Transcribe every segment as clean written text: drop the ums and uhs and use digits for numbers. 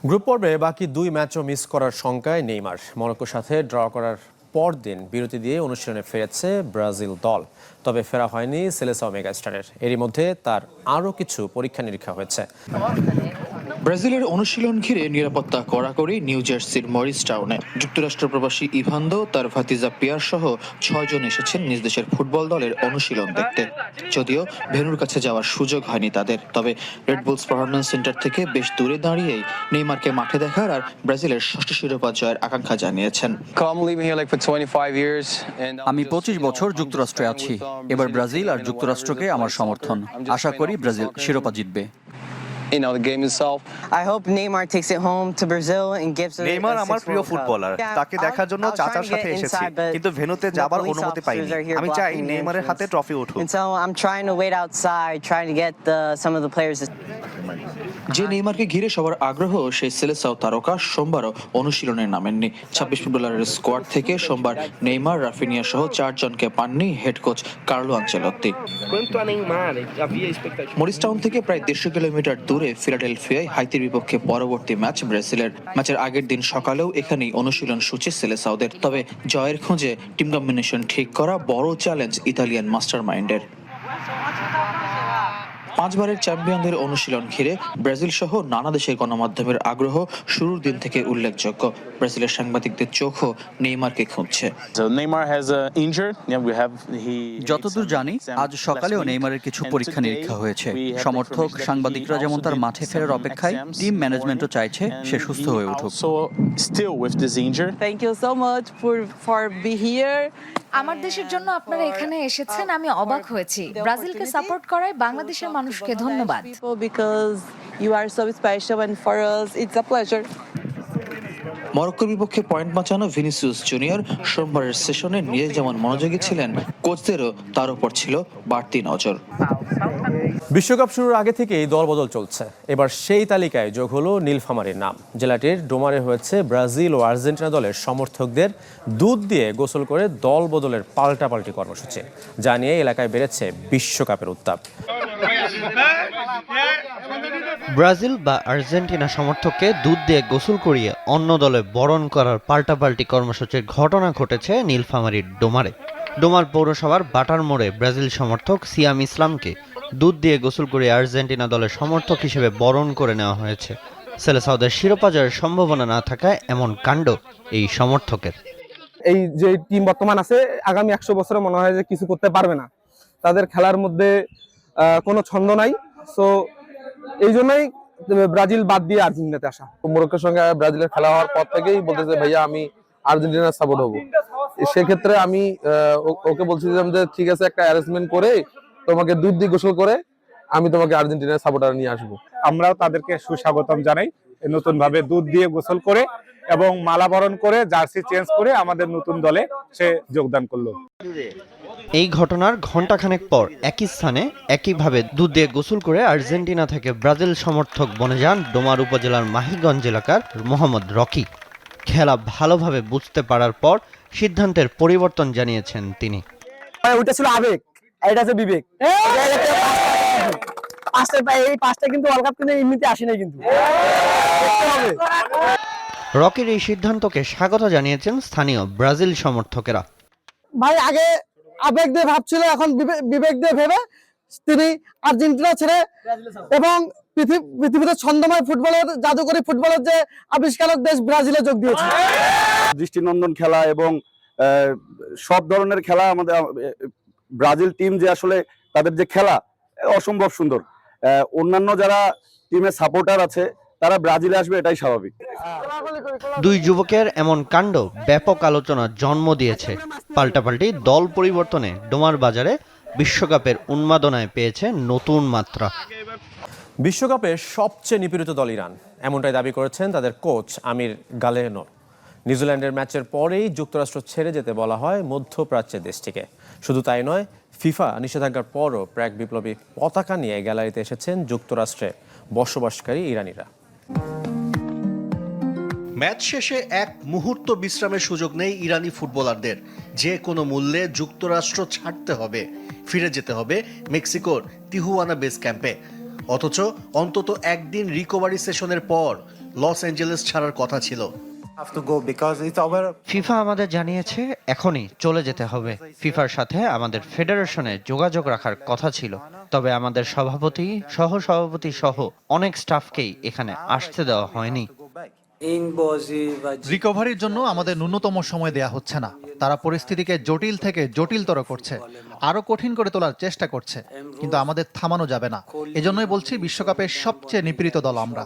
Group পর্বে বাকি দুই ম্যাচও মিস করার শঙ্কায় নেইমার। মরক্কোর সাথে ড্র করার পরদিন বিরতি দিয়ে অনুশীলনে ফিরেছে ব্রাজিল দল, তবে ফেরা হয়নি সেলেসাও মেগাস্টারের। এরই মধ্যে তার আরও কিছু পরীক্ষা নিরীক্ষা হয়েছে। ব্রাজিলের অনুশীলন ঘিরে নিরাপত্তা কড়াকড়ি নিউ জার্সির মরিস টাউনে। যুক্তরাষ্ট্র প্রবাসী ইভান্দো, তার ভাতিজা পিয়ার সহ 6 জন এসেছেন নিজ দেশের ফুটবল দলের অনুশীলন দেখতে। যদিও ভেন্যুর কাছে যাওয়ার সুযোগ হয়নি তাদের, তবে রেড বুলস পারফরম্যান্স সেন্টার থেকে বেশ দূরে দাঁড়িয়েই নেইমারকে মাঠে দেখার আর ব্রাজিলের ষষ্ঠ শিরোপা জয়ের আকাঙ্ক্ষা জানিয়েছেন। আমি 25 বছর যুক্তরাষ্ট্রে আছি। এবার ব্রাজিল আর যুক্তরাষ্ট্রকে আমার সমর্থন। আশা করি ব্রাজিল শিরোপা জিতবে। নেইমার আমার প্রিয় ফুটবলার, তাকে দেখার জন্য চাচার সাথে এসেছি, কিন্তু ভেন্যুতে যাবার অনুমতি পাইনি। আমি চাই নেইমারের হাতে ট্রফি উঠুক। যে নেইমারকে ঘিরে সবার আগ্রহ, সেই সেলেসাও তারকা সোমবারও অনুশীলনে নামেননি। 26 ফুটবলারের স্কোয়াড থেকে সোমবার নেইমার, রাফিনিয়া সহ 4 জনকে পাননি head coach Carlo Ancelotti. Morristown থেকে প্রায় 150 কিলোমিটার দূরে ফিলাডেলফিয়ায় হাইতির বিপক্ষে পরবর্তী ম্যাচ ব্রাজিলের। ম্যাচের আগের দিন সকালেও এখানেই অনুশীলন সূচি সেলেসাওদের। তবে জয়ের খোঁজে টিম কম্বিনেশন ঠিক করা বড় চ্যালেঞ্জ ইতালিয়ান মাস্টার মাইন্ডের। 5 বারের চ্যাম্পিয়নদের অনুশীলন ঘিরে ব্রাজিল সহ নানা দেশের গণমাধ্যমের আগ্রহ শুরুর দিন থেকে উল্লেখযোগ্য। ব্রাজিলের সাংবাদিকদের চোখও নেইমারকে খুঁজছে। যতদূর জানি, আজ সকালেও নেইমারের কিছু পরীক্ষা নিরীক্ষা হয়েছে। সমর্থক, সাংবাদিকরা যেমন তার মাঠে ফেরার অপেক্ষায়, টিম ম্যানেজমেন্টও চাইছে সে সুস্থ হয়ে উঠুক। Thank you so much for be here. আমার দেশের জন্য আপনারা এখানে এসেছেন, আমি অবাক হয়েছি। ব্রাজিলকে সাপোর্ট করায় বাংলাদেশের মানুষকে ধন্যবাদ। Because you are so special and for us it's a pleasure. মরক্কোর বিপক্ষে পয়েন্ট বাঁচানো ভিনিসিয়াস জুনিয়র সোমবারের সেশনে নিজে যেমন মনোযোগী ছিলেন, কোচদেরও তার উপর ছিল বাড়তি নজর। বিশ্বকাপ শুরুর আগে থেকেই দলবদল চলছে। এবার সেই তালিকায় যোগ হলো নীলফামারীর নাম। জেলাটির ডোমারে হয়েছে ব্রাজিল ও আর্জেন্টিনা দলের সমর্থকদের দুধ দিয়ে গোসল করে দল বদলের পাল্টাপাল্টি কর্মসূচি, যা নিয়ে এলাকায় বেড়েছে বিশ্বকাপের উত্তাপ। ব্রাজিল বা আর্জেন্টিনা সমর্থককে দুধ দিয়ে গোসল করিয়ে অন্য দলে বরণ করার পাল্টাপাল্টি কর্মসূচির ঘটনা ঘটেছে নীলফামারীর ডোমারে। ডোমার পৌরসভার বাটার মোড়ে ব্রাজিল সমর্থক সিয়াম ইসলামকে দুধ দিয়ে গোসল করিয়ে আর্জেন্টিনা দলের সমর্থক হিসেবে বরণ করে নেওয়া হয়েছে। সেলেসাওদের শিরোপা জয়ের সম্ভাবনা না থাকায় এমন কাণ্ড এই সমর্থকের। এই যে টিম বর্তমান আছে, আগামী 100 বছরে মনে হয় যে কিছু করতে পারবে না। তাদের খেলার মধ্যে কোনো ছন্দ নাই। সো এই জন্যই ব্রাজিল বাদ দিয়ে আর্জেন্টিনাতে আসা। মরক্কোর সঙ্গে ব্রাজিলের খেলা হওয়ার পর থেকেই বলতেছে ভাইয়া আমি আর্জেন্টিনার সাপোর্ট হবো। সেক্ষেত্রে আমি ওকে বলছিলাম যে ঠিক আছে, একটা অ্যারেঞ্জমেন্ট করে তোমাকে দুধ দিয়ে গোসল করে আমি তোমাকে আর্জেন্টিনার সাপোর্টার নিয়ে আসবো। আমরাও তাদেরকে সুস্বাগতম জানাই। নতুন ভাবে দুধ দিয়ে গোসল করে এবং মালা বরণ করে জার্সি চেঞ্জ করে আমাদের নতুন দলে সে যোগদান করলো। এই ঘটনার ঘণ্টাখানেক পর একই স্থানে একইভাবে দুধ দিয়ে গোসল করে আর্জেন্টিনা থেকে ব্রাজিল সমর্থক বনে যান ডোমার উপজেলার মাহিগঞ্জ এলাকার মোহাম্মদ রকি। খেলা ভালোভাবে বুঝতে পারার পর সিদ্ধান্তের পরিবর্তন জানিয়েছেন তিনি। ওইটা ছিল আবেগ, এটা হচ্ছে বিবেক। এই পাঁচটা কিন্তু ওয়ার্ল্ড কাপ কিন্তু এমনিতে আসে না, কিন্তু রকির এই সিদ্ধান্তকে স্বাগত জানিয়েছেন স্থানীয় ব্রাজিল সমর্থকেরা। ভাই আগে আবেগ দিয়ে ভাবছিল, এখন বিবেক দিয়ে ভেবে তিনি আর্জেন্টিনা ছেড়ে এবং পৃথিবীতে ছন্দময় ফুটবলের, জাদুকরী ফুটবলের যে আবিষ্কারক দেশ ব্রাজিলে যোগ দিয়েছে। দৃষ্টিনন্দন খেলা এবং সব ধরনের খেলা আমাদের ব্রাজিল টিম যে আসলে তাদের যে খেলা অসম্ভব সুন্দর। অন্যান্য যারা টিমের সাপোর্টার আছে তারা ব্রাজিলে আসবে, এটাই স্বাভাবিক। দুই যুবকের এমন কাণ্ড ব্যাপক আলোচনার জন্ম দিয়েছে। পাল্টাপাল্টি দল পরিবর্তনে ডোমার বাজারে বিশ্বকাপের উন্মাদনায় পেয়েছে নতুন মাত্রা। বিশ্বকাপের সবচেয়ে নিপীড়িত দল ইরান, এমনটাই দাবি করেছেন তাদের কোচ আমির গালেনো। নিউজিল্যান্ডের ম্যাচের পরেই যুক্তরাষ্ট্র ছেড়ে যেতে বলা হয় মধ্যপ্রাচ্যের দেশটিকে। শুধু তাই নয়, ফিফা নিষেধাজ্ঞার পরও প্রাক বিপ্লবী পতাকা নিয়ে গ্যালারিতে এসেছেন যুক্তরাষ্ট্রে বসবাসকারী ইরানিরা। ম্যাচ শেষে এক মুহূর্ত বিশ্রামের সুযোগ নেই ইরানি ফুটবলারদের। যে কোনো মূল্যে যুক্তরাষ্ট্র ছাড়তে হবে, ফিরে যেতে হবে মেক্সিকোর তিহুয়ানা বেস ক্যাম্পে। অথচ অন্তত একদিন রিকভারি সেশনের পর লস অ্যাঞ্জেলেস ছাড়ার কথা ছিল। ফিফা আমাদের জানিয়েছে এখনই চলে যেতে হবে। ফিফার সাথে আমাদের ফেডারেশনে যোগাযোগ রাখার কথা ছিল, তবে আমাদের সভাপতি, সহসভাপতি সহ অনেক স্টাফকেই এখানে আসতে দেওয়া হয়নি। রিকভারির জন্য আমাদের ন্যূনতম সময় দেয়া হচ্ছে না। তারা পরিস্থিতিকে জটিল থেকে জটিলতর করছে, আরো কঠিন করে তোলার চেষ্টা করছে, কিন্তু আমাদের থামানো যাবে না। এজন্যই বলছি বিশ্বকাপের সবচেয়ে নিপীড়িত দল আমরা।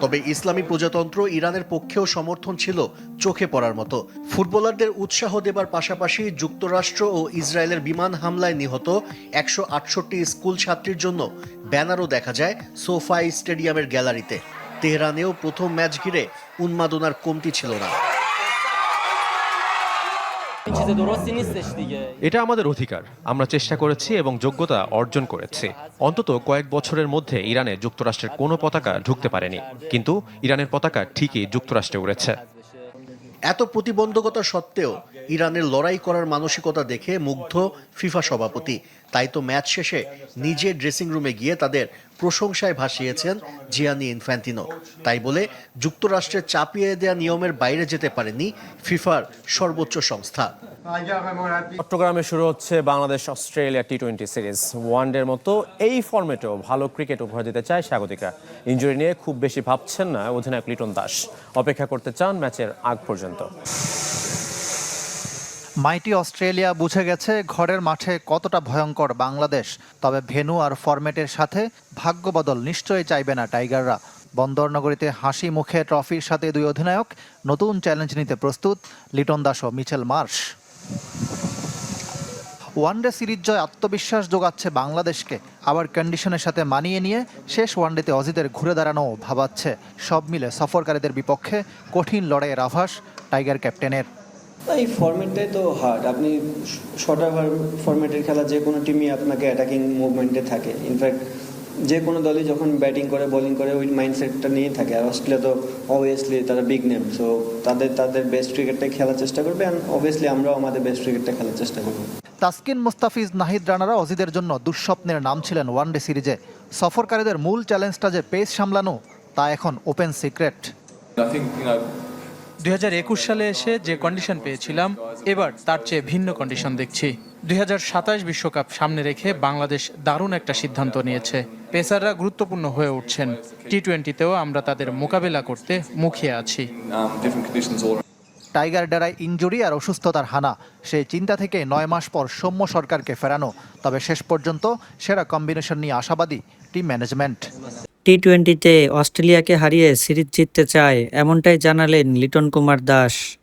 তবে ইসলামী প্রজাতন্ত্র ইরানের পক্ষেও সমর্থন ছিল চোখে পড়ার মতো। ফুটবলারদের উৎসাহ দেবার পাশাপাশি যুক্তরাষ্ট্র ও ইসরায়েলের বিমান হামলায় নিহত 168 স্কুল ছাত্রীর জন্য ব্যানারও দেখা যায় সোফাই স্টেডিয়ামের গ্যালারিতে। তেহরানেও প্রথম ম্যাচ ঘিরে উন্মাদনার কমতি ছিল না। এটা আমাদের অধিকার, আমরা চেষ্টা করেছি এবং যোগ্যতা অর্জন করেছি। অন্তত কয়েক বছরের মধ্যে ইরানে যুক্তরাষ্ট্রের কোনো পতাকা ঢুকতে পারেনি, কিন্তু ইরানের পতাকা ঠিকই যুক্তরাষ্ট্রে উড়েছে। এত প্রতিবন্ধকতা সত্ত্বেও ইরানের লড়াই করার মানসিকতা দেখে মুগ্ধ ফিফা সভাপতি। তাই তো ম্যাচ শেষে নিজে ড্রেসিং রুমে গিয়ে তাদের প্রশংসায় ভাসিয়েছেন জিয়ানি ইনফ্যান্টিনো। তাই বলে যুক্তরাষ্ট্রের চাপিয়ে দেয়া নিয়মের বাইরে যেতে পারেনি ফিফার সর্বোচ্চ সংস্থা। চট্টগ্রামে শুরু হচ্ছে বাংলাদেশ অস্ট্রেলিয়া টি-20 সিরিজ। ওয়ানডের মতো এই ফরম্যাটেও ভালো ক্রিকেট উপহার দিতে চায় স্বাগতিকরা। ইনজুরি নিয়ে খুব বেশি ভাবছেন না অধিনায়ক লিটন দাস, অপেক্ষা করতে চান ম্যাচের আগ পর্যন্ত। মাইটি অস্ট্রেলিয়া বুঝে গেছে ঘরের মাঠে কতটা ভয়ঙ্কর বাংলাদেশ। তবে ভেন্যু আর ফরম্যাটের সাথে ভাগ্য বদল নিশ্চয়ই চাইবে না টাইগাররা। বন্দরনগরীতে হাসি মুখে ট্রফির সাথে দুই অধিনায়ক নতুন চ্যালেঞ্জ নিতে প্রস্তুত লিটন দাস ও মিচেল মার্শ। ওয়ানডে সিরিজ জয় আত্মবিশ্বাস যোগাচ্ছে বাংলাদেশকে, আবার কন্ডিশনের সাথে মানিয়ে নিয়ে শেষ ওয়ানডেতে অজিদের ঘুরে দাঁড়ানো ভাবাচ্ছে। সব মিলে সফরকারীদের বিপক্ষে কঠিন লড়াইয়ের আভাস টাইগার ক্যাপ্টেনের। এই ফরম্যাটটাই তো হার্ড। আপনি শর্ট ওভার ফরম্যাটের খেলা যে কোনো টিমই আপনাকে অ্যাটাকিং মুভমেন্টে থাকে। ইনফ্যাক্ট যে কোনো দলই যখন ব্যাটিং করে বোলিং করে ওই মাইন্ডসেটটা নিয়েই থাকে। আর অস্ট্রেলিয়া তো অবভিয়াসলি তারা বিগ নেম, সো তাদের বেস্ট ক্রিকেটটাই খেলার চেষ্টা করবে, অ্যান্ড অবভিয়াসলি আমরাও আমাদের বেস্ট ক্রিকেটটা খেলার চেষ্টা করবো। তাসকিন, মুস্তাফিজ, নাহিদ রানারা অজিদের জন্য দুঃস্বপ্নের নাম ছিলেন ওয়ানডে সিরিজে। সফরকারীদের মূল চ্যালেঞ্জটা যে পেস সামলানো, তা এখন ওপেন সিক্রেট। 2021 সালে এসে যে কন্ডিশন পেয়েছিলাম, এবার তার চেয়ে ভিন্ন কন্ডিশন দেখছি। 2027 বিশ্বকাপ সামনে রেখে বাংলাদেশ দারুণ একটা সিদ্ধান্ত নিয়েছে। পেসাররা গুরুত্বপূর্ণ হয়ে উঠছেন। টি-20তেও আমরা তাদের মোকাবেলা করতে মুখিয়ে আছি। টাইগার ডেরায় ইনজুরি আর অসুস্থতার হানা, সেই চিন্তা থেকে 9 মাস পর সৌম্য সরকারকে ফেরানো। তবে শেষ পর্যন্ত সেরা কম্বিনেশন নিয়ে আশাবাদী টিম ম্যানেজমেন্ট। টি-20তে অস্ট্রেলিয়াকে হারিয়ে সিরিজ জিততে চায়, এমনটাই জানালেন লিটন কুমার দাস।